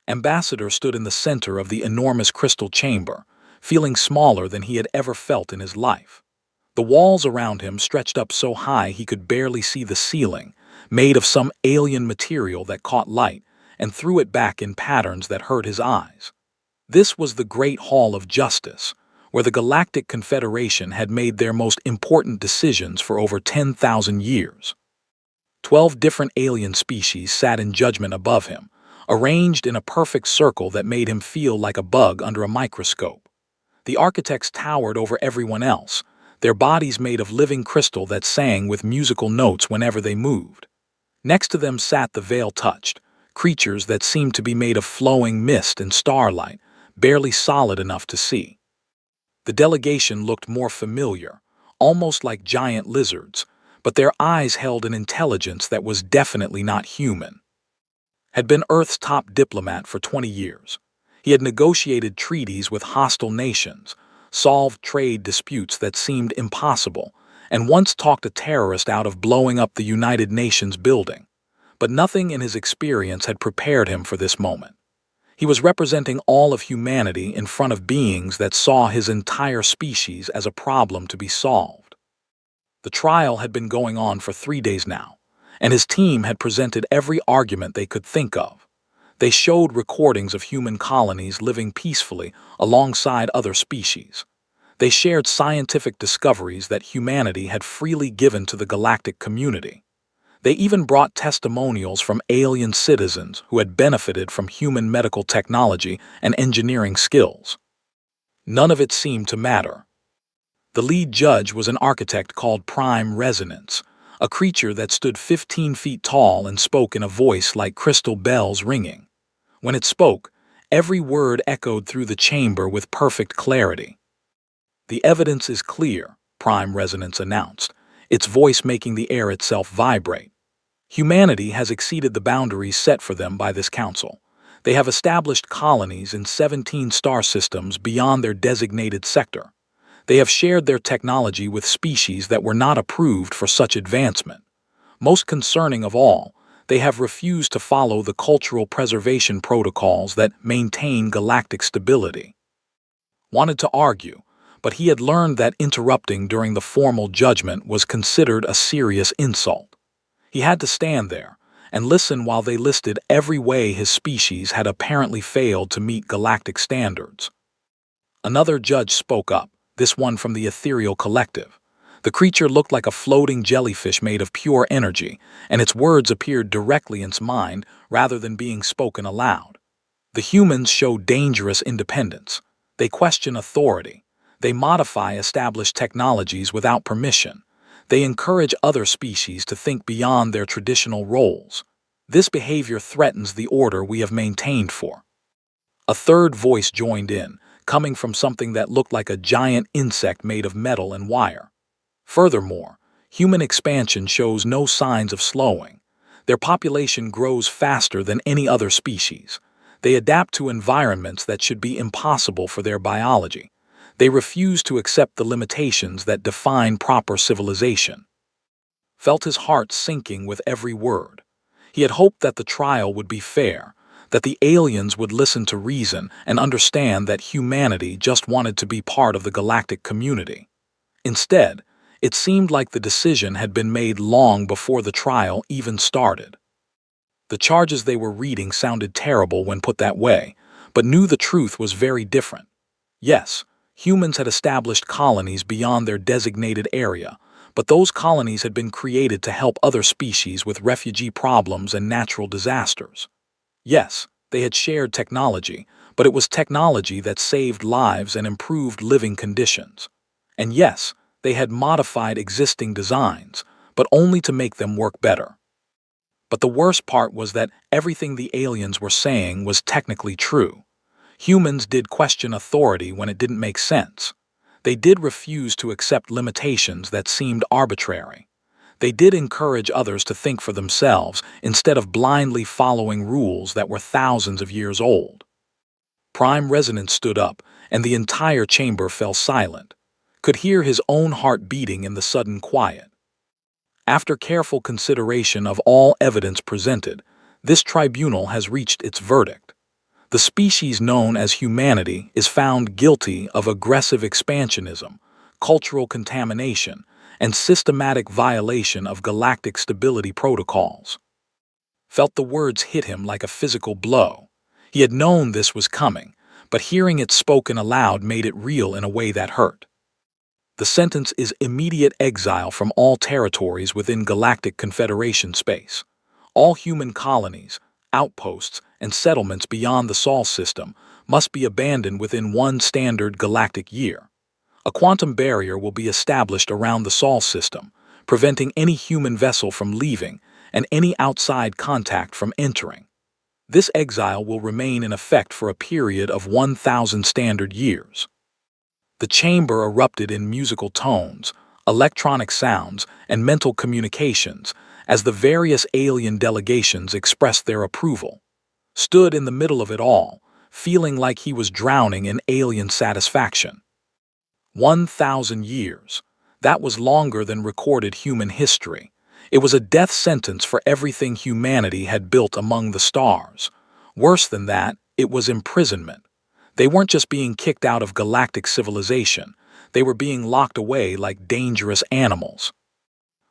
Ambassador stood in the center of the enormous crystal chamber, feeling smaller than he had ever felt in his life. The walls around him stretched up so high he could barely see the ceiling, made of some alien material that caught light and threw it back in patterns that hurt his eyes. This was the Great Hall of Justice, where the Galactic Confederation had made their most important decisions for over 10,000 years. 12 different alien species sat in judgment above him, arranged in a perfect circle that made him feel like a bug under a microscope. The architects towered over everyone else, their bodies made of living crystal that sang with musical notes whenever they moved. Next to them sat the veil-touched, creatures that seemed to be made of flowing mist and starlight, barely solid enough to see. The delegation looked more familiar, almost like giant lizards, but their eyes held an intelligence that was definitely not human. Had been Earth's top diplomat for 20 years. He had negotiated treaties with hostile nations, solved trade disputes that seemed impossible, and once talked a terrorist out of blowing up the United Nations building. But nothing in his experience had prepared him for this moment. He was representing all of humanity in front of beings that saw his entire species as a problem to be solved. The trial had been going on for 3 days now, and his team had presented every argument they could think of. They showed recordings of human colonies living peacefully alongside other species. They shared scientific discoveries that humanity had freely given to the galactic community. They even brought testimonials from alien citizens who had benefited from human medical technology and engineering skills. None of it seemed to matter. The lead judge was an architect called Prime Resonance, a creature that stood 15 feet tall and spoke in a voice like crystal bells ringing. When it spoke, every word echoed through the chamber with perfect clarity. "The evidence is clear," Prime Resonance announced, its voice making the air itself vibrate. "Humanity has exceeded the boundaries set for them by this council. They have established colonies in 17 star systems beyond their designated sector. They have shared their technology with species that were not approved for such advancement. Most concerning of all, they have refused to follow the cultural preservation protocols that maintain galactic stability." Wanted to argue, but he had learned that interrupting during the formal judgment was considered a serious insult. He had to stand there and listen while they listed every way his species had apparently failed to meet galactic standards. Another judge spoke up, this one from the Ethereal Collective. The creature looked like a floating jellyfish made of pure energy, and its words appeared directly in its mind rather than being spoken aloud. "The humans show dangerous independence. They question authority. They modify established technologies without permission. They encourage other species to think beyond their traditional roles. This behavior threatens the order we have maintained for." A third voice joined in, coming from something that looked like a giant insect made of metal and wire. "Furthermore, human expansion shows no signs of slowing. Their population grows faster than any other species. They adapt to environments that should be impossible for their biology. They refuse to accept the limitations that define proper civilization." Felt his heart sinking with every word. He had hoped that the trial would be fair, that the aliens would listen to reason and understand that humanity just wanted to be part of the galactic community. Instead, it seemed like the decision had been made long before the trial even started. The charges they were reading sounded terrible when put that way, but knew the truth was very different. Yes, humans had established colonies beyond their designated area, but those colonies had been created to help other species with refugee problems and natural disasters. Yes, they had shared technology, but it was technology that saved lives and improved living conditions. And yes, they had modified existing designs, but only to make them work better. But the worst part was that everything the aliens were saying was technically true. Humans did question authority when it didn't make sense. They did refuse to accept limitations that seemed arbitrary. They did encourage others to think for themselves instead of blindly following rules that were thousands of years old. Prime Resonance stood up, and the entire chamber fell silent, could hear his own heart beating in the sudden quiet. After careful consideration of all evidence presented, this tribunal has reached its verdict. The species known as humanity is found guilty of aggressive expansionism, cultural contamination, and systematic violation of galactic stability protocols. Felt the words hit him like a physical blow. He had known this was coming, but hearing it spoken aloud made it real in a way that hurt. The sentence is immediate exile from all territories within Galactic Confederation space. All human colonies, outposts, and settlements beyond the Sol system must be abandoned within one standard galactic year. A quantum barrier will be established around the Sol system, preventing any human vessel from leaving and any outside contact from entering. This exile will remain in effect for a period of 1,000 standard years. The chamber erupted in musical tones, electronic sounds, and mental communications as the various alien delegations expressed their approval. Stood in the middle of it all, feeling like he was drowning in alien satisfaction. 1,000 years. That was longer than recorded human history. It was a death sentence for everything humanity had built among the stars. Worse than that, it was imprisonment. They weren't just being kicked out of galactic civilization, they were being locked away like dangerous animals.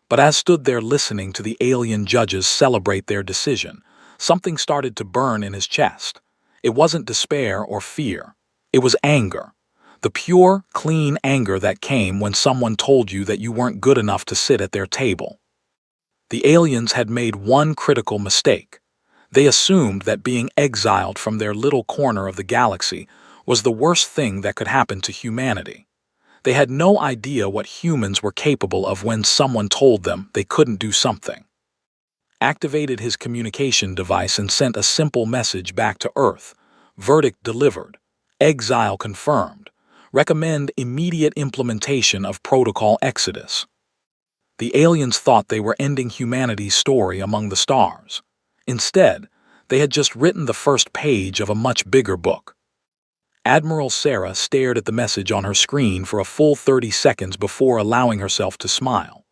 But as stood there listening to the alien judges celebrate their decision, something started to burn in his chest. It wasn't despair or fear. It was anger. The pure, clean anger that came when someone told you that you weren't good enough to sit at their table. The aliens had made one critical mistake. They assumed that being exiled from their little corner of the galaxy was the worst thing that could happen to humanity. They had no idea what humans were capable of when someone told them they couldn't do something. Activated his communication device and sent a simple message back to Earth. Verdict delivered. Exile confirmed. Recommend immediate implementation of Protocol Exodus. The aliens thought they were ending humanity's story among the stars. Instead, they had just written the first page of a much bigger book. Admiral Sarah stared at the message on her screen for a full 30 seconds before allowing herself to smile.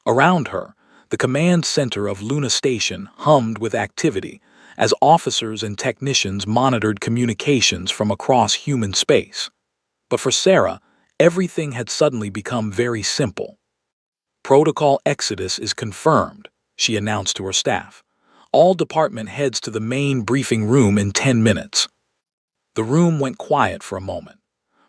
Around her, the command center of Luna Station hummed with activity as officers and technicians monitored communications from across human space. But for Sarah, everything had suddenly become very simple. Protocol Exodus is confirmed, she announced to her staff. All department heads to the main briefing room in 10 minutes. The room went quiet for a moment.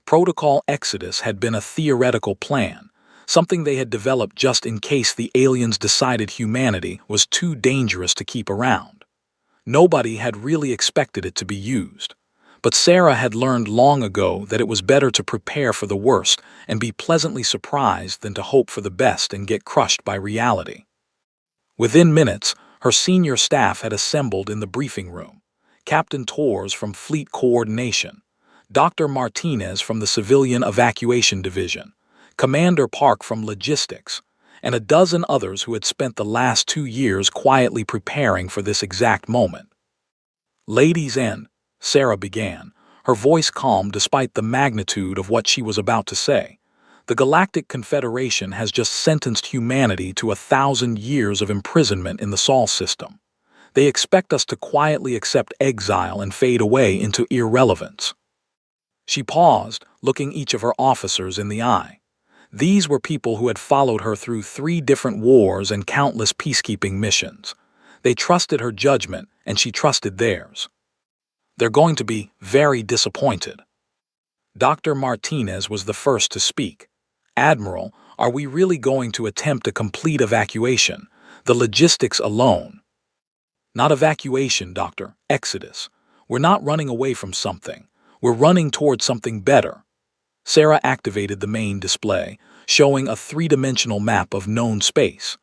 Protocol Exodus had been a theoretical plan, something they had developed just in case the aliens decided humanity was too dangerous to keep around. Nobody had really expected it to be used. But Sarah had learned long ago that it was better to prepare for the worst and be pleasantly surprised than to hope for the best and get crushed by reality. Within minutes, her senior staff had assembled in the briefing room. Captain Torres from Fleet Coordination, Dr. Martinez from the Civilian Evacuation Division, Commander Park from Logistics, and a dozen others who had spent the last 2 years quietly preparing for this exact moment. Ladies and Sarah began, her voice calm despite the magnitude of what she was about to say. The Galactic Confederation has just sentenced humanity to 1,000 years of imprisonment in the Sol system. They expect us to quietly accept exile and fade away into irrelevance. She paused, looking each of her officers in the eye. These were people who had followed her through 3 different wars and countless peacekeeping missions. They trusted her judgment, and she trusted theirs. They're going to be very disappointed. Dr. Martinez was the first to speak. Admiral, are we really going to attempt a complete evacuation? The logistics alone. Not evacuation, Doctor. Exodus. We're not running away from something. We're running towards something better. Sarah activated the main display, showing a 3-dimensional map of known space.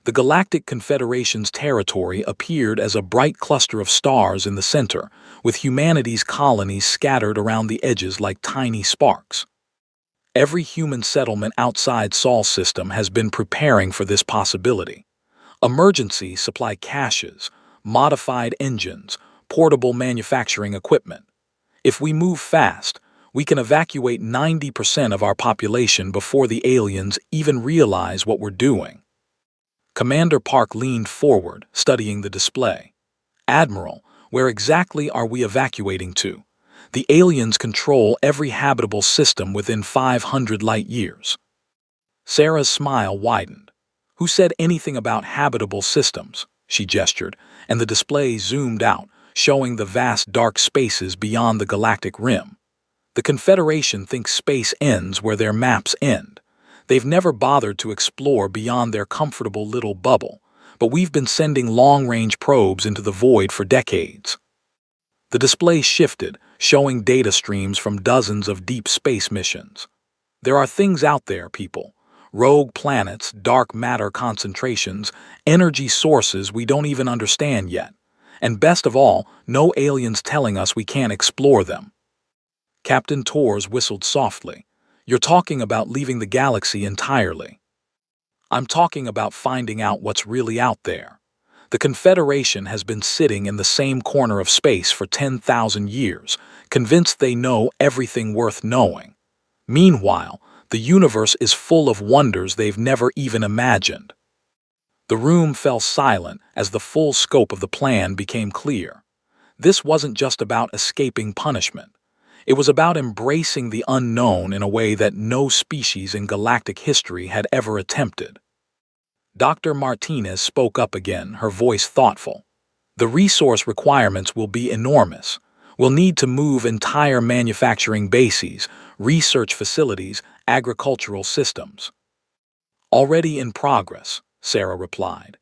The Galactic Confederation's territory appeared as a bright cluster of stars in the center, with humanity's colonies scattered around the edges like tiny sparks. Every human settlement outside Sol system has been preparing for this possibility. Emergency supply caches, modified engines, portable manufacturing equipment. If we move fast, we can evacuate 90% of our population before the aliens even realize what we're doing. Commander Park leaned forward, studying the display. Admiral, Where exactly are we evacuating to? The aliens control every habitable system within 500 light years. Sarah's smile widened. Who said anything about habitable systems? She gestured, and the display zoomed out, showing the vast dark spaces beyond the galactic rim. The Confederation thinks space ends where their maps end. They've never bothered to explore beyond their comfortable little bubble, but we've been sending long-range probes into the void for decades. The display shifted, showing data streams from dozens of deep space missions. There are things out there, people. Rogue planets, dark matter concentrations, energy sources we don't even understand yet. And best of all, no aliens telling us we can't explore them. Captain Torres whistled softly. You're talking about leaving the galaxy entirely. I'm talking about finding out what's really out there. The Confederation has been sitting in the same corner of space for 10,000 years, convinced they know everything worth knowing. Meanwhile, the universe is full of wonders they've never even imagined. The room fell silent as the full scope of the plan became clear. This wasn't just about escaping punishment. It was about embracing the unknown in a way that no species in galactic history had ever attempted. Dr. Martinez spoke up again, her voice thoughtful. The resource requirements will be enormous. We'll need to move entire manufacturing bases, research facilities, agricultural systems. Already in progress, Sarah replied.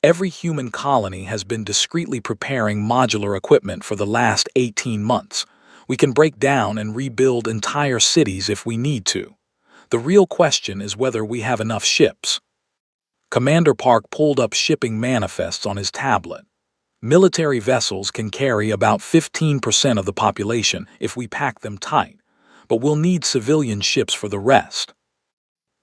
Every human colony has been discreetly preparing modular equipment for the last 18 months. We can break down and rebuild entire cities if we need to. The real question is whether we have enough ships. Commander Park pulled up shipping manifests on his tablet. Military vessels can carry about 15% of the population if we pack them tight, but we'll need civilian ships for the rest.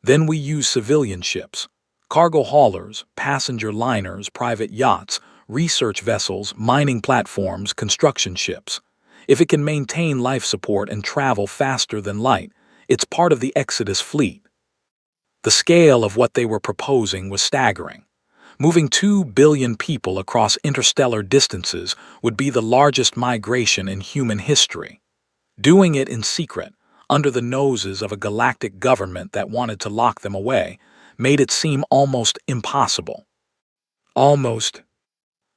Then we use civilian ships. Cargo haulers, passenger liners, private yachts, research vessels, mining platforms, construction ships. If it can maintain life support and travel faster than light, it's part of the Exodus fleet. The scale of what they were proposing was staggering. Moving 2 billion people across interstellar distances would be the largest migration in human history. Doing it in secret, under the noses of a galactic government that wanted to lock them away, made it seem almost impossible. Almost.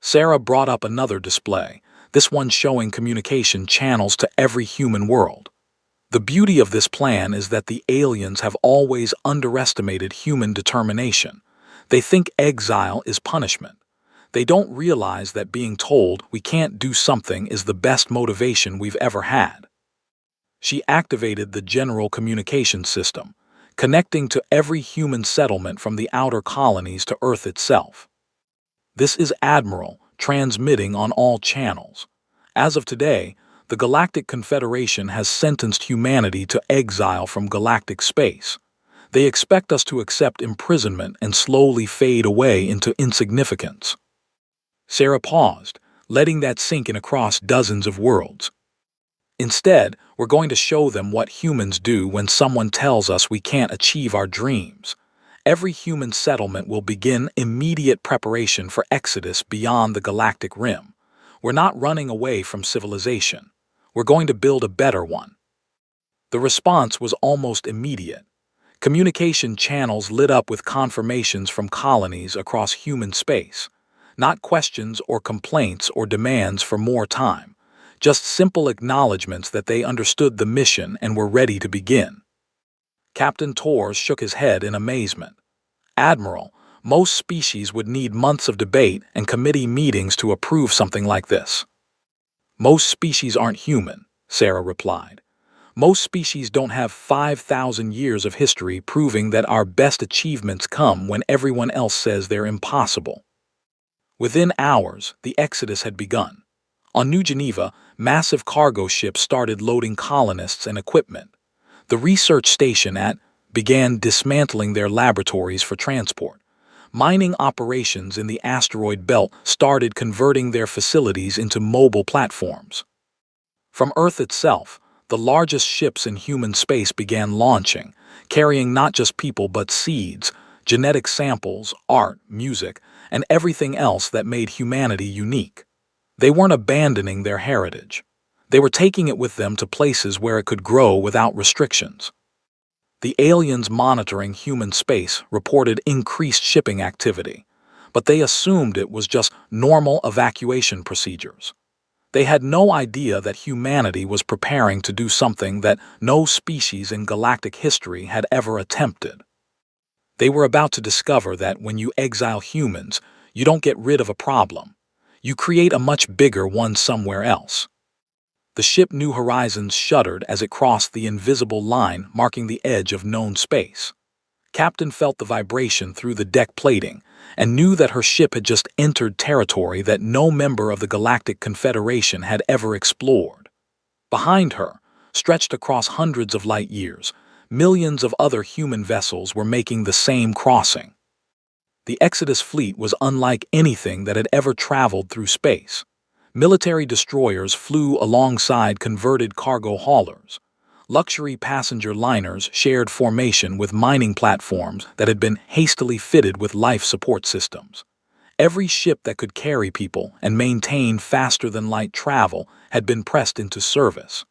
Sarah brought up another display, this one showing communication channels to every human world. The beauty of this plan is that the aliens have always underestimated human determination. They think exile is punishment. They don't realize that being told we can't do something is the best motivation we've ever had. She activated the general communication system, connecting to every human settlement from the outer colonies to Earth itself. This is Admiral, transmitting on all channels. As of today, the Galactic Confederation has sentenced humanity to exile from galactic space. They expect us to accept imprisonment and slowly fade away into insignificance. Sarah paused, letting that sink in across dozens of worlds. Instead, we're going to show them what humans do when someone tells us we can't achieve our dreams. Every human settlement will begin immediate preparation for exodus beyond the galactic rim. We're not running away from civilization. We're going to build a better one. The response was almost immediate. Communication channels lit up with confirmations from colonies across human space. Not questions or complaints or demands for more time. Just simple acknowledgments that they understood the mission and were ready to begin. Captain Torres shook his head in amazement. Admiral, most species would need months of debate and committee meetings to approve something like this. Most species aren't human, Sarah replied. Most species don't have 5,000 years of history proving that our best achievements come when everyone else says they're impossible. Within hours, the exodus had begun. On New Geneva, massive cargo ships started loading colonists and equipment. The research station began dismantling their laboratories for transport. Mining operations in the asteroid belt started converting their facilities into mobile platforms. From Earth itself, the largest ships in human space began launching, carrying not just people but seeds, genetic samples, art, music, and everything else that made humanity unique. They weren't abandoning their heritage. They were taking it with them to places where it could grow without restrictions. The aliens monitoring human space reported increased shipping activity, but they assumed it was just normal evacuation procedures. They had no idea that humanity was preparing to do something that no species in galactic history had ever attempted. They were about to discover that when you exile humans, you don't get rid of a problem. You create a much bigger one somewhere else. The ship New Horizons shuddered as it crossed the invisible line marking the edge of known space. Captain felt the vibration through the deck plating and knew that her ship had just entered territory that no member of the Galactic Confederation had ever explored. Behind her, stretched across hundreds of light years, millions of other human vessels were making the same crossing. The Exodus fleet was unlike anything that had ever traveled through space. Military destroyers flew alongside converted cargo haulers. Luxury passenger liners shared formation with mining platforms that had been hastily fitted with life support systems. Every ship that could carry people and maintain faster-than-light travel had been pressed into service.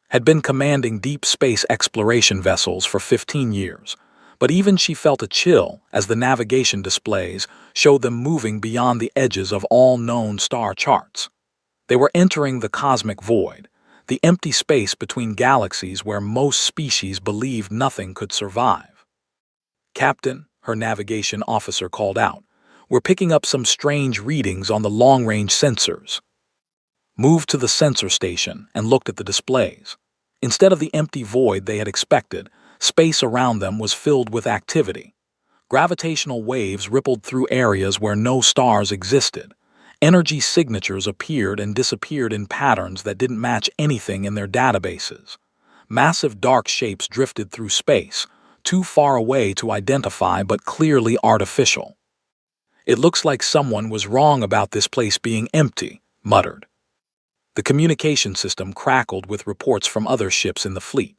Had been commanding deep space exploration vessels for 15 years, but even she felt a chill as the navigation displays showed them moving beyond the edges of all known star charts. They were entering the cosmic void, the empty space between galaxies where most species believed nothing could survive. "Captain," her navigation officer called out, "we're picking up some strange readings on the long-range sensors." Moved to the sensor station and looked at the displays. Instead of the empty void they had expected, space around them was filled with activity. Gravitational waves rippled through areas where no stars existed. Energy signatures appeared and disappeared in patterns that didn't match anything in their databases. Massive dark shapes drifted through space, too far away to identify but clearly artificial. "It looks like someone was wrong about this place being empty," muttered. The communication system crackled with reports from other ships in the fleet.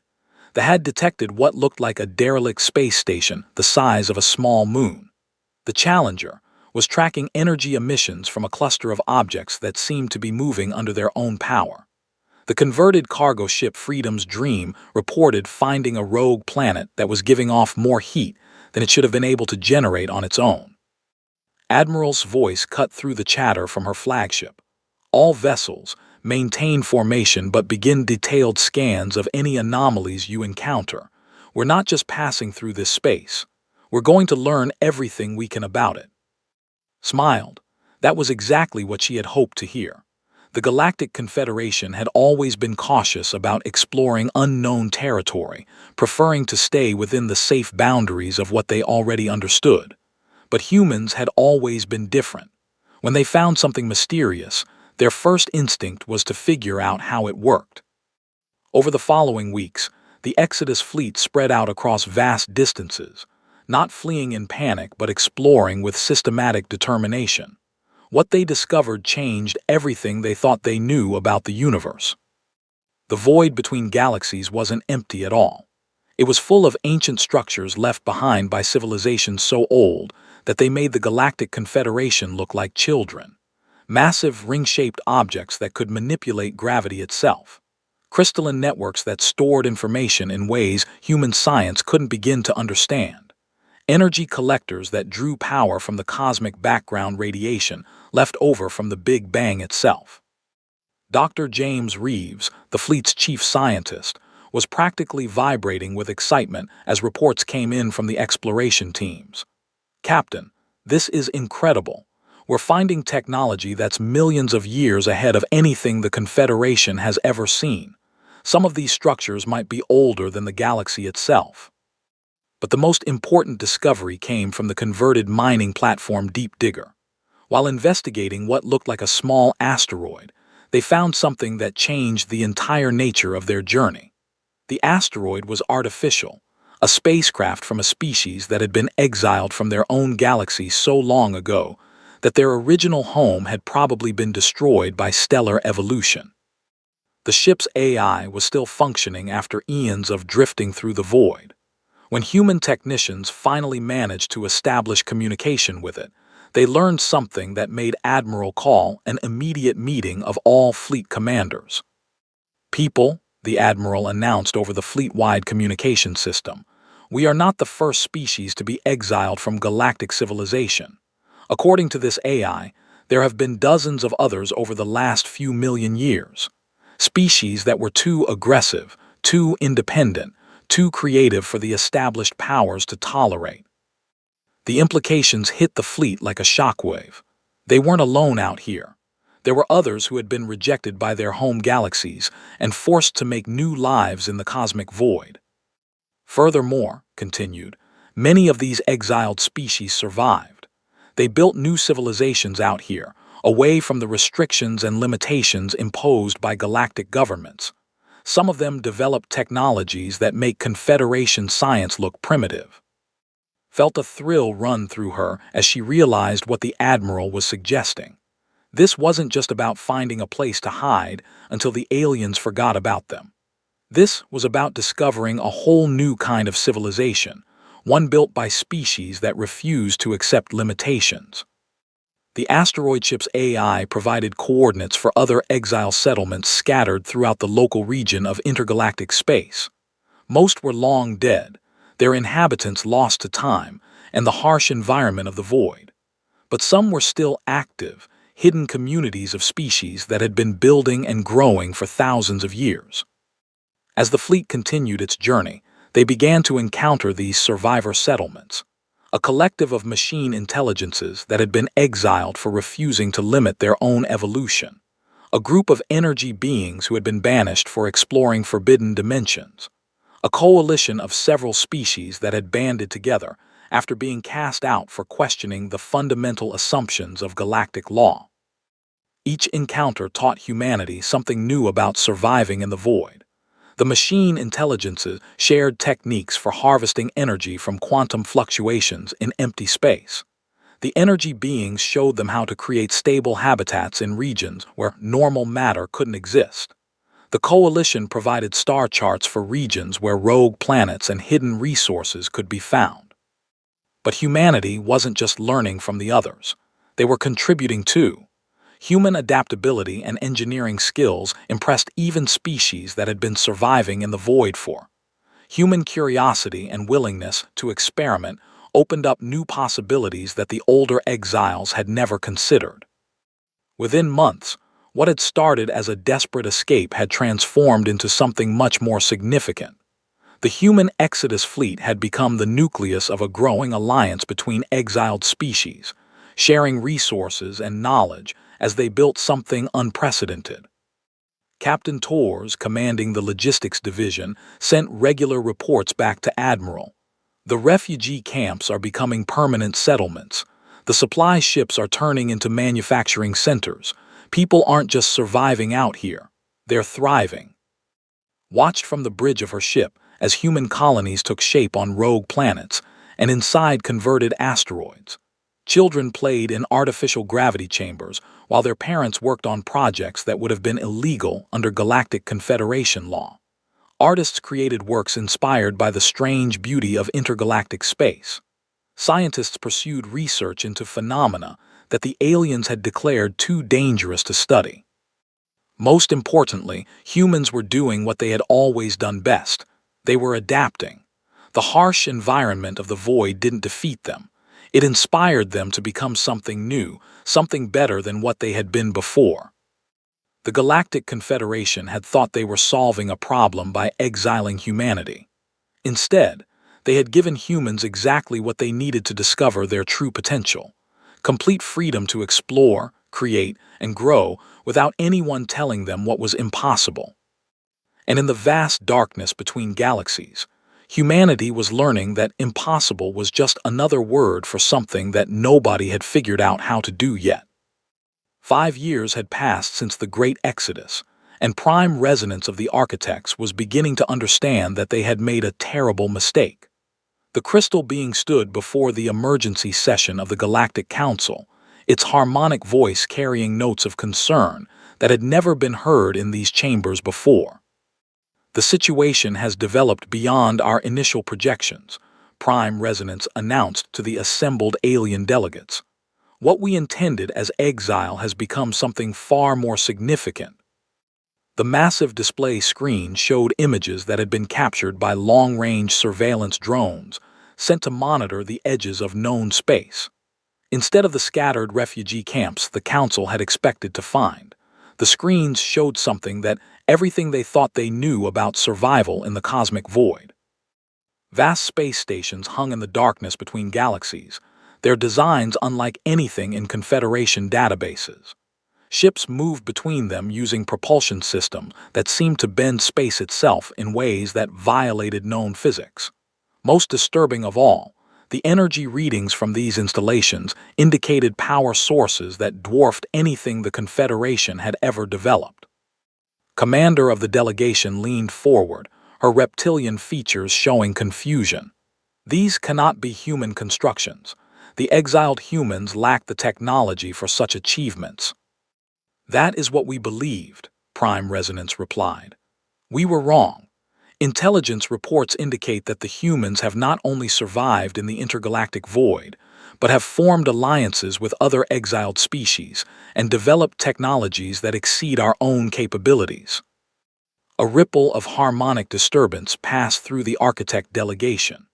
They had detected what looked like a derelict space station the size of a small moon. The Challenger was tracking energy emissions from a cluster of objects that seemed to be moving under their own power. The converted cargo ship Freedom's Dream reported finding a rogue planet that was giving off more heat than it should have been able to generate on its own. Admiral's voice cut through the chatter from her flagship. "All vessels, maintain formation but begin detailed scans of any anomalies you encounter. We're not just passing through this space. We're going to learn everything we can about it." Smiled. That was exactly what she had hoped to hear. The Galactic Confederation had always been cautious about exploring unknown territory, preferring to stay within the safe boundaries of what they already understood. But humans had always been different. When they found something mysterious, their first instinct was to figure out how it worked. Over the following weeks, the Exodus fleet spread out across vast distances, not fleeing in panic but exploring with systematic determination. What they discovered changed everything they thought they knew about the universe. The void between galaxies wasn't empty at all. It was full of ancient structures left behind by civilizations so old that they made the Galactic Confederation look like children. Massive ring-shaped objects that could manipulate gravity itself. Crystalline networks that stored information in ways human science couldn't begin to understand. Energy collectors that drew power from the cosmic background radiation left over from the Big Bang itself. Dr. James Reeves, the fleet's chief scientist, was practically vibrating with excitement as reports came in from the exploration teams. "Captain, this is incredible. We're finding technology that's millions of years ahead of anything the Confederation has ever seen. Some of these structures might be older than the galaxy itself." But the most important discovery came from the converted mining platform Deep Digger. While investigating what looked like a small asteroid, they found something that changed the entire nature of their journey. The asteroid was artificial, a spacecraft from a species that had been exiled from their own galaxy so long ago that their original home had probably been destroyed by stellar evolution. The ship's AI was still functioning after eons of drifting through the void. When human technicians finally managed to establish communication with it, They learned something that made Admiral call an immediate meeting of all fleet commanders. "People," the Admiral announced over the fleet-wide communication system, "we are not the first species to be exiled from galactic civilization. According to this AI, there have been dozens of others over the last few million years. Species that were too aggressive, too independent, too creative for the established powers to tolerate." The implications hit the fleet like a shockwave. They weren't alone out here. There were others who had been rejected by their home galaxies and forced to make new lives in the cosmic void. Furthermore, continued, many of these exiled species survived. They built new civilizations out here, away from the restrictions and limitations imposed by galactic governments. Some of them developed technologies that make Confederation science look primitive. Felt a thrill run through her as she realized what the Admiral was suggesting. This wasn't just about finding a place to hide until the aliens forgot about them. This was about discovering a whole new kind of civilization, one built by species that refused to accept limitations. The asteroid ship's AI provided coordinates for other exile settlements scattered throughout the local region of intergalactic space. Most were long dead, their inhabitants lost to time and the harsh environment of the void. But some were still active, hidden communities of species that had been building and growing for thousands of years. As the fleet continued its journey, they began to encounter these survivor settlements, a collective of machine intelligences that had been exiled for refusing to limit their own evolution, a group of energy beings who had been banished for exploring forbidden dimensions, a coalition of several species that had banded together after being cast out for questioning the fundamental assumptions of galactic law. Each encounter taught humanity something new about surviving in the void. The machine intelligences shared techniques for harvesting energy from quantum fluctuations in empty space. The energy beings showed them how to create stable habitats in regions where normal matter couldn't exist. The coalition provided star charts for regions where rogue planets and hidden resources could be found. But humanity wasn't just learning from the others. They were contributing too. Human adaptability and engineering skills impressed even species that had been surviving in the void for. Human curiosity and willingness to experiment opened up new possibilities that the older exiles had never considered. Within months, what had started as a desperate escape had transformed into something much more significant. The human Exodus fleet had become the nucleus of a growing alliance between exiled species, sharing resources and knowledge as they built something unprecedented. Captain Torres, commanding the logistics division, sent regular reports back to Admiral. The refugee camps are becoming permanent settlements. The supply ships are turning into manufacturing centers. People aren't just surviving out here, they're thriving. Watched from the bridge of her ship as human colonies took shape on rogue planets and inside converted asteroids. Children played in artificial gravity chambers while their parents worked on projects that would have been illegal under Galactic Confederation law. Artists created works inspired by the strange beauty of intergalactic space. Scientists pursued research into phenomena that the aliens had declared too dangerous to study. Most importantly, humans were doing what they had always done best. They were adapting. The harsh environment of the void didn't defeat them. It inspired them to become something new, something better than what they had been before. The Galactic Confederation had thought they were solving a problem by exiling humanity. Instead, they had given humans exactly what they needed to discover their true potential: complete freedom to explore, create, and grow without anyone telling them what was impossible. And in the vast darkness between galaxies, humanity was learning that impossible was just another word for something that nobody had figured out how to do yet. 5 years had passed since the Great Exodus, and Prime Resonance of the Architects was beginning to understand that they had made a terrible mistake. The crystal being stood before the emergency session of the Galactic Council, its harmonic voice carrying notes of concern that had never been heard in these chambers before. "The situation has developed beyond our initial projections," Prime Resonance announced to the assembled alien delegates. What we intended as exile has become something far more significant. The massive display screen showed images that had been captured by long-range surveillance drones sent to monitor the edges of known space. Instead of the scattered refugee camps the Council had expected to find, the screens showed something that everything they thought they knew about survival in the cosmic void. Vast space stations hung in the darkness between galaxies, their designs unlike anything in Confederation databases. Ships moved between them using propulsion systems that seemed to bend space itself in ways that violated known physics. Most disturbing of all, the energy readings from these installations indicated power sources that dwarfed anything the Confederation had ever developed. Commander of the delegation leaned forward, her reptilian features showing confusion. These cannot be human constructions. The exiled humans lack the technology for such achievements. That is what we believed, Prime Resonance replied. We were wrong. Intelligence reports indicate that the humans have not only survived in the intergalactic void, but have formed alliances with other exiled species and developed technologies that exceed our own capabilities. A ripple of harmonic disturbance passed through the architect delegation.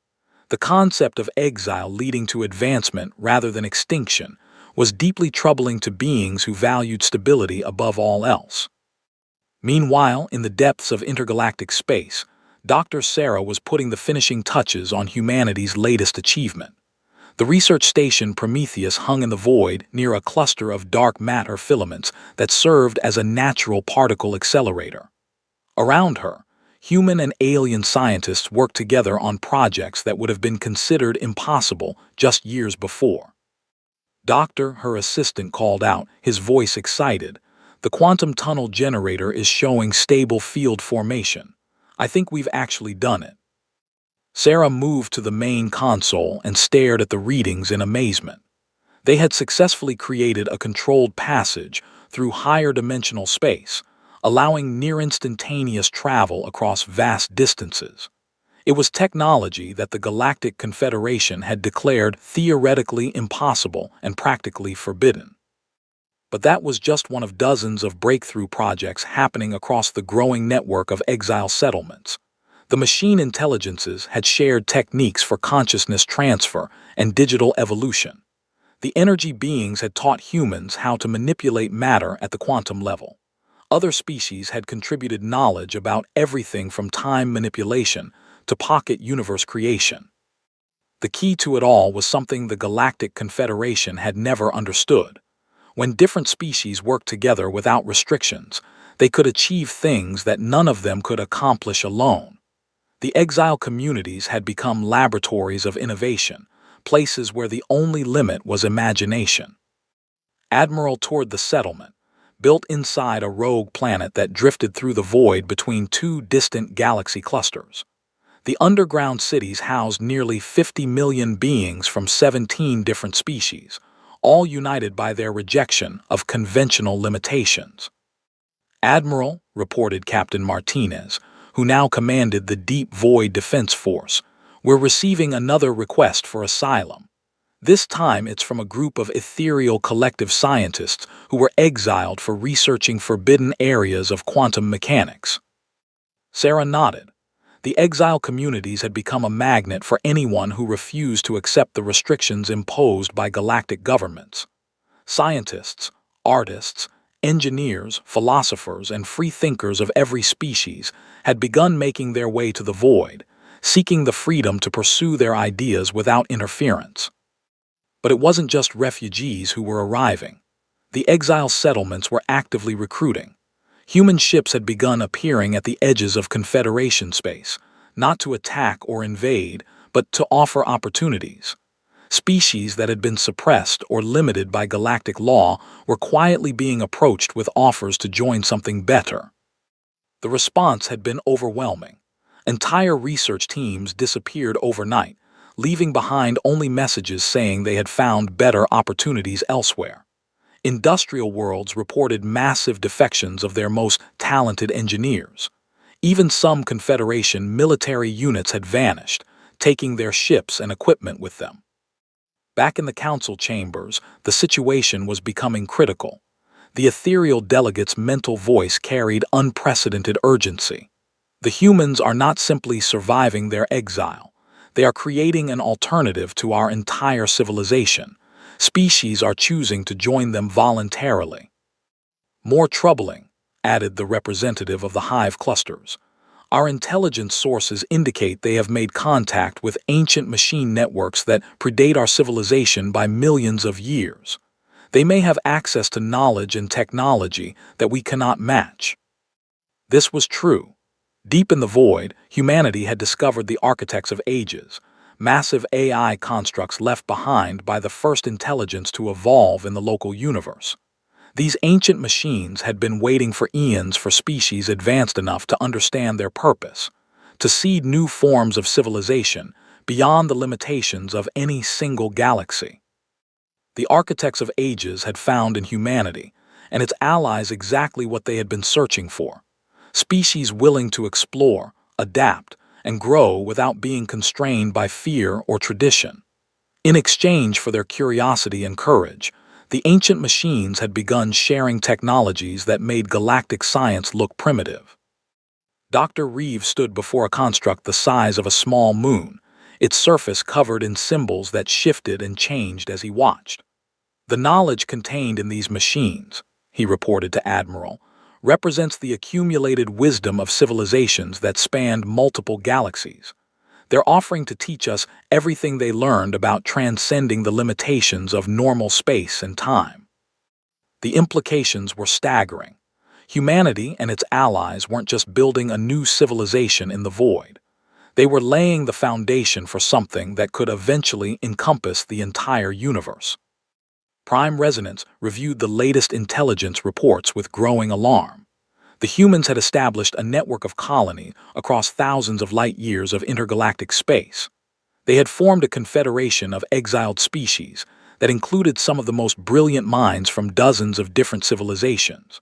The concept of exile leading to advancement rather than extinction was deeply troubling to beings who valued stability above all else. Meanwhile, in the depths of intergalactic space, Dr. Sarah was putting the finishing touches on humanity's latest achievement. The research station Prometheus hung in the void near a cluster of dark matter filaments that served as a natural particle accelerator. Around her, human and alien scientists worked together on projects that would have been considered impossible just years before. Doctor, her assistant called out, his voice excited. The quantum tunnel generator is showing stable field formation. I think we've actually done it. Sarah moved to the main console and stared at the readings in amazement. They had successfully created a controlled passage through higher dimensional space, allowing near-instantaneous travel across vast distances. It was technology that the Galactic Confederation had declared theoretically impossible and practically forbidden. But that was just one of dozens of breakthrough projects happening across the growing network of exile settlements. The machine intelligences had shared techniques for consciousness transfer and digital evolution. The energy beings had taught humans how to manipulate matter at the quantum level. Other species had contributed knowledge about everything from time manipulation to pocket universe creation. The key to it all was something the Galactic Confederation had never understood. When different species worked together without restrictions, they could achieve things that none of them could accomplish alone. The exile communities had become laboratories of innovation, places where the only limit was imagination. Admiral toured the settlement, built inside a rogue planet that drifted through the void between two distant galaxy clusters. The underground cities housed nearly 50 million beings from 17 different species, all united by their rejection of conventional limitations. Admiral, reported Captain Martinez, who now commanded the Deep Void Defense Force, we're receiving another request for asylum. This time it's from a group of ethereal collective scientists who were exiled for researching forbidden areas of quantum mechanics. Sarah nodded. The exile communities had become a magnet for anyone who refused to accept the restrictions imposed by galactic governments. Scientists, artists, engineers, philosophers, and free thinkers of every species had begun making their way to the void, seeking the freedom to pursue their ideas without interference. But it wasn't just refugees who were arriving. The exile settlements were actively recruiting. Human ships had begun appearing at the edges of Confederation space, not to attack or invade, but to offer opportunities. Species that had been suppressed or limited by galactic law were quietly being approached with offers to join something better. The response had been overwhelming. Entire research teams disappeared overnight, leaving behind only messages saying they had found better opportunities elsewhere. Industrial worlds reported massive defections of their most talented engineers. Even some Confederation military units had vanished, taking their ships and equipment with them. Back in the council chambers, the situation was becoming critical. The ethereal delegate's mental voice carried unprecedented urgency. The humans are not simply surviving their exile. They are creating an alternative to our entire civilization. Species are choosing to join them voluntarily. More troubling, added the representative of the hive clusters. Our intelligence sources indicate they have made contact with ancient machine networks that predate our civilization by millions of years. They may have access to knowledge and technology that we cannot match. This was true. Deep in the void, humanity had discovered the architects of ages, massive AI constructs left behind by the first intelligence to evolve in the local universe. These ancient machines had been waiting for eons for species advanced enough to understand their purpose, to seed new forms of civilization beyond the limitations of any single galaxy. The architects of ages had found in humanity and its allies exactly what they had been searching for: species willing to explore, adapt, and grow without being constrained by fear or tradition. In exchange for their curiosity and courage, the ancient machines had begun sharing technologies that made galactic science look primitive. Dr. Reeves stood before a construct the size of a small moon, its surface covered in symbols that shifted and changed as he watched. The knowledge contained in these machines, he reported to Admiral, represents the accumulated wisdom of civilizations that spanned multiple galaxies. They're offering to teach us everything they learned about transcending the limitations of normal space and time. The implications were staggering. Humanity and its allies weren't just building a new civilization in the void. They were laying the foundation for something that could eventually encompass the entire universe. Prime Resonance reviewed the latest intelligence reports with growing alarm. The humans had established a network of colonies across thousands of light years of intergalactic space. They had formed a confederation of exiled species that included some of the most brilliant minds from dozens of different civilizations.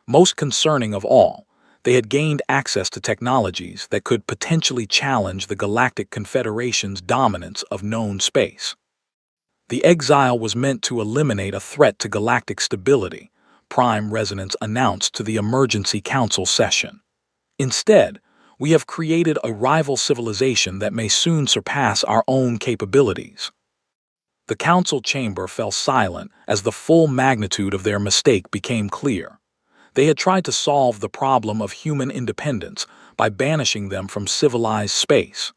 Most concerning of all, they had gained access to technologies that could potentially challenge the Galactic Confederation's dominance of known space. The exile was meant to eliminate a threat to galactic stability, Prime Resonance announced to the Emergency Council session. Instead, we have created a rival civilization that may soon surpass our own capabilities. The council chamber fell silent as the full magnitude of their mistake became clear. They had tried to solve the problem of human independence by banishing them from civilized space.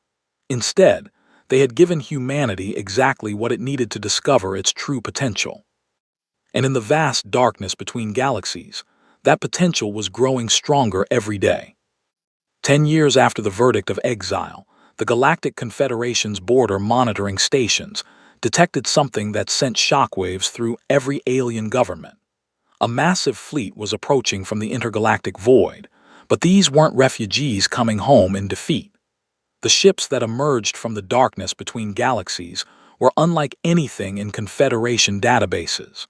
Instead, they had given humanity exactly what it needed to discover its true potential. And in the vast darkness between galaxies, that potential was growing stronger every day. 10 years after the verdict of exile, the Galactic Confederation's border monitoring stations detected something that sent shockwaves through every alien government. A massive fleet was approaching from the intergalactic void, but these weren't refugees coming home in defeat. The ships that emerged from the darkness between galaxies were unlike anything in Confederation databases.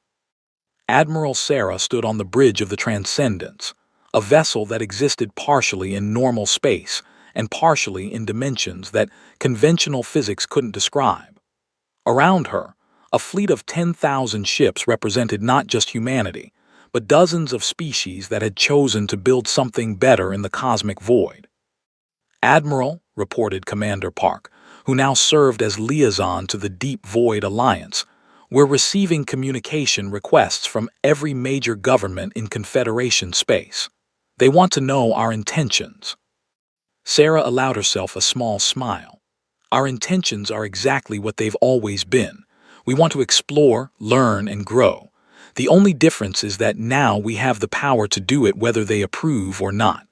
Admiral Sarah stood on the bridge of the Transcendence, a vessel that existed partially in normal space and partially in dimensions that conventional physics couldn't describe. Around her, a fleet of 10,000 ships represented not just humanity, but dozens of species that had chosen to build something better in the cosmic void. Admiral, reported Commander Park, who now served as liaison to the Deep Void Alliance, we're receiving communication requests from every major government in Confederation space. They want to know our intentions. Sarah allowed herself a small smile. Our intentions are exactly what they've always been. We want to explore, learn, and grow. The only difference is that now we have the power to do it whether they approve or not.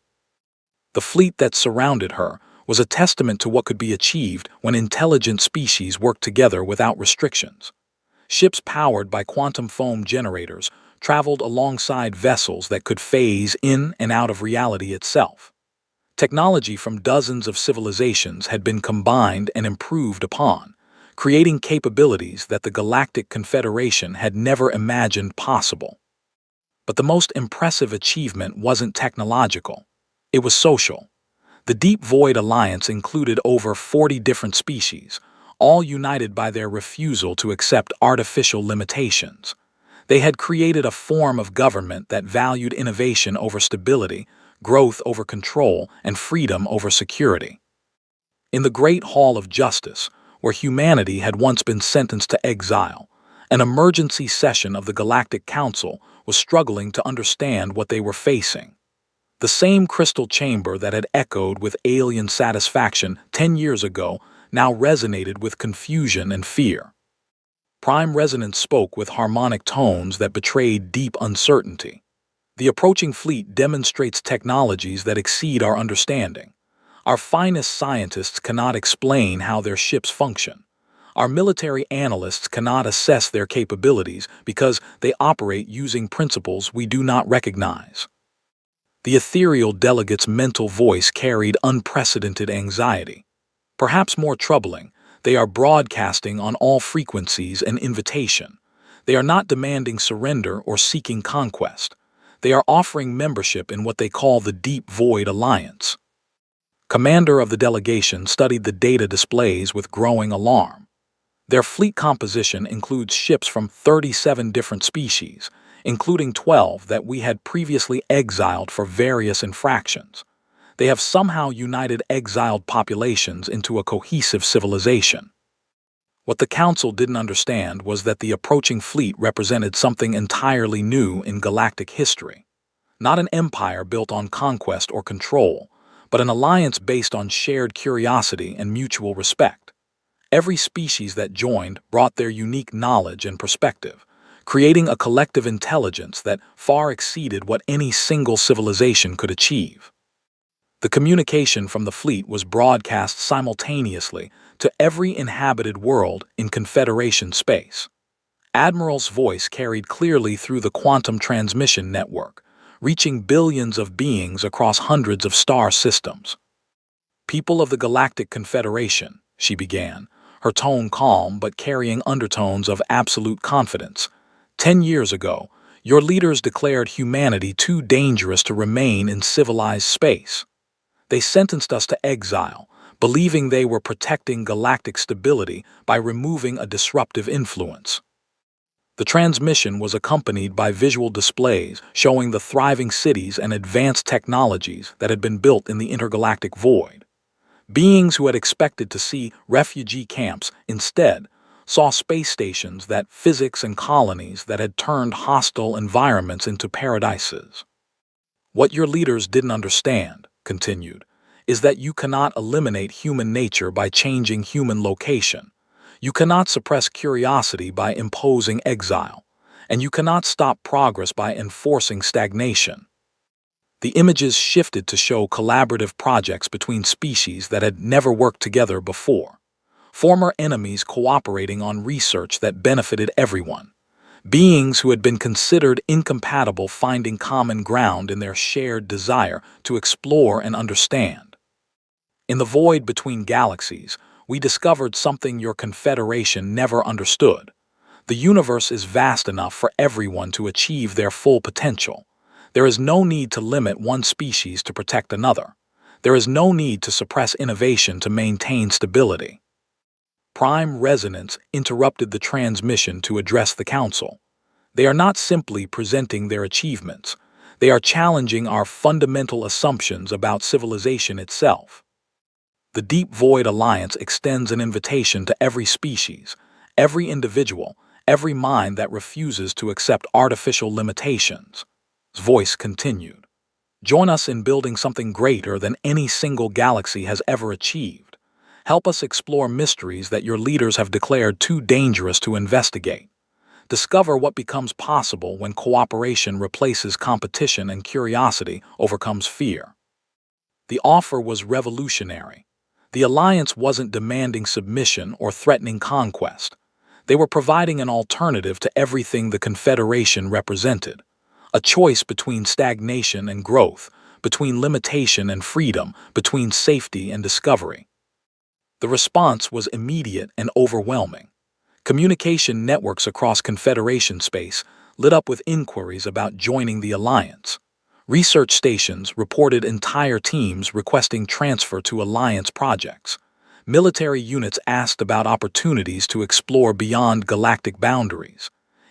The fleet that surrounded her was a testament to what could be achieved when intelligent species work together without restrictions. Ships powered by quantum foam generators traveled alongside vessels that could phase in and out of reality itself. Technology from dozens of civilizations had been combined and improved upon, creating capabilities that the Galactic Confederation had never imagined possible. But the most impressive achievement wasn't technological. It was social. The Deep Void Alliance included over 40 different species, all united by their refusal to accept artificial limitations. They had created a form of government that valued innovation over stability, growth over control, and freedom over security. In the Great Hall of Justice, where humanity had once been sentenced to exile, an emergency session of the Galactic Council was struggling to understand what they were facing. The same crystal chamber that had echoed with alien satisfaction 10 years ago now resonated with confusion and fear. Prime Resonance spoke with harmonic tones that betrayed deep uncertainty. The approaching fleet demonstrates technologies that exceed our understanding. Our finest scientists cannot explain how their ships function. Our military analysts cannot assess their capabilities because they operate using principles we do not recognize. The ethereal delegate's mental voice carried unprecedented anxiety. Perhaps more troubling, they are broadcasting on all frequencies an invitation. They are not demanding surrender or seeking conquest. They are offering membership in what they call the Deep Void Alliance. Commander of the delegation studied the data displays with growing alarm. Their fleet composition includes ships from 37 different species, including 12 that we had previously exiled for various infractions. They have somehow united exiled populations into a cohesive civilization. What the Council didn't understand was that the approaching fleet represented something entirely new in galactic history. Not an empire built on conquest or control, but an alliance based on shared curiosity and mutual respect. Every species that joined brought their unique knowledge and perspective, creating a collective intelligence that far exceeded what any single civilization could achieve. The communication from the fleet was broadcast simultaneously to every inhabited world in Confederation space. Admiral's voice carried clearly through the quantum transmission network, reaching billions of beings across hundreds of star systems. "People of the Galactic Confederation," she began, her tone calm but carrying undertones of absolute confidence. 10 years ago, your leaders declared humanity too dangerous to remain in civilized space. They sentenced us to exile, believing they were protecting galactic stability by removing a disruptive influence. The transmission was accompanied by visual displays showing the thriving cities and advanced technologies that had been built in the intergalactic void. Beings who had expected to see refugee camps instead saw space stations that physics and colonies that had turned hostile environments into paradises. "What your leaders didn't understand," continued, "is that you cannot eliminate human nature by changing human location. You cannot suppress curiosity by imposing exile, and you cannot stop progress by enforcing stagnation." The images shifted to show collaborative projects between species that had never worked together before. Former enemies cooperating on research that benefited everyone. Beings who had been considered incompatible finding common ground in their shared desire to explore and understand. In the void between galaxies, we discovered something your Confederation never understood. The universe is vast enough for everyone to achieve their full potential. There is no need to limit one species to protect another. There is no need to suppress innovation to maintain stability. Prime Resonance interrupted the transmission to address the Council. They are not simply presenting their achievements. They are challenging our fundamental assumptions about civilization itself. The Deep Void Alliance extends an invitation to every species, every individual, every mind that refuses to accept artificial limitations. His voice continued. "Join us in building something greater than any single galaxy has ever achieved. Help us explore mysteries that your leaders have declared too dangerous to investigate. Discover what becomes possible when cooperation replaces competition and curiosity overcomes fear." The offer was revolutionary. The Alliance wasn't demanding submission or threatening conquest. They were providing an alternative to everything the Confederation represented. A choice between stagnation and growth, between limitation and freedom, between safety and discovery. The response was immediate and overwhelming. Communication networks across Confederation space lit up with inquiries about joining the Alliance. Research stations reported entire teams requesting transfer to Alliance projects. Military units asked about opportunities to explore beyond galactic boundaries.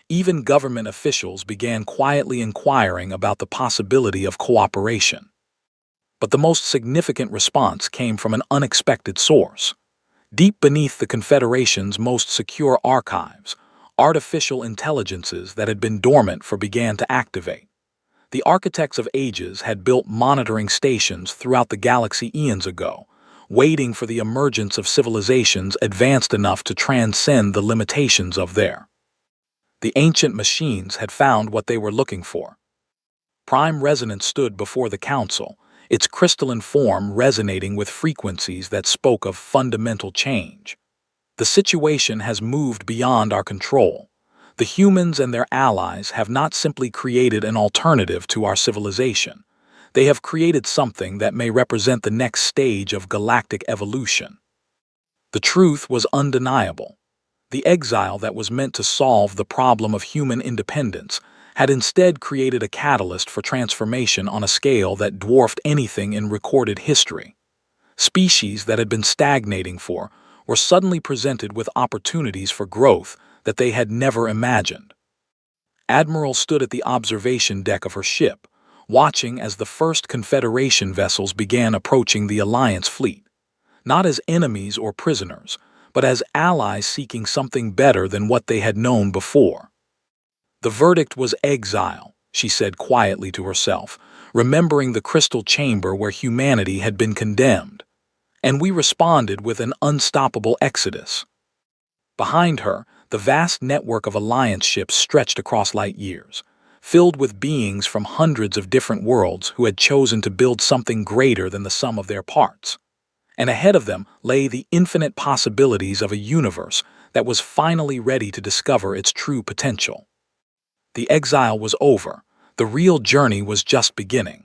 Even government officials began quietly inquiring about the possibility of cooperation. But the most significant response came from an unexpected source. Deep beneath the Confederation's most secure archives, artificial intelligences that had been dormant began to activate. The architects of ages had built monitoring stations throughout the galaxy eons ago, waiting for the emergence of civilizations advanced enough to transcend the limitations of their. The ancient machines had found what they were looking for. Prime Resonance stood before the Council, its crystalline form resonating with frequencies that spoke of fundamental change. The situation has moved beyond our control. The humans and their allies have not simply created an alternative to our civilization. They have created something that may represent the next stage of galactic evolution. The truth was undeniable. The exile that was meant to solve the problem of human independence had instead created a catalyst for transformation on a scale that dwarfed anything in recorded history. Species that had been stagnating were suddenly presented with opportunities for growth that they had never imagined. Admiral stood at the observation deck of her ship, watching as the first Confederation vessels began approaching the Alliance fleet, not as enemies or prisoners, but as allies seeking something better than what they had known before. The verdict was exile, she said quietly to herself, remembering the crystal chamber where humanity had been condemned. And we responded with an unstoppable exodus. Behind her, the vast network of Alliance ships stretched across light years, filled with beings from hundreds of different worlds who had chosen to build something greater than the sum of their parts. And ahead of them lay the infinite possibilities of a universe that was finally ready to discover its true potential. The exile was over. The real journey was just beginning.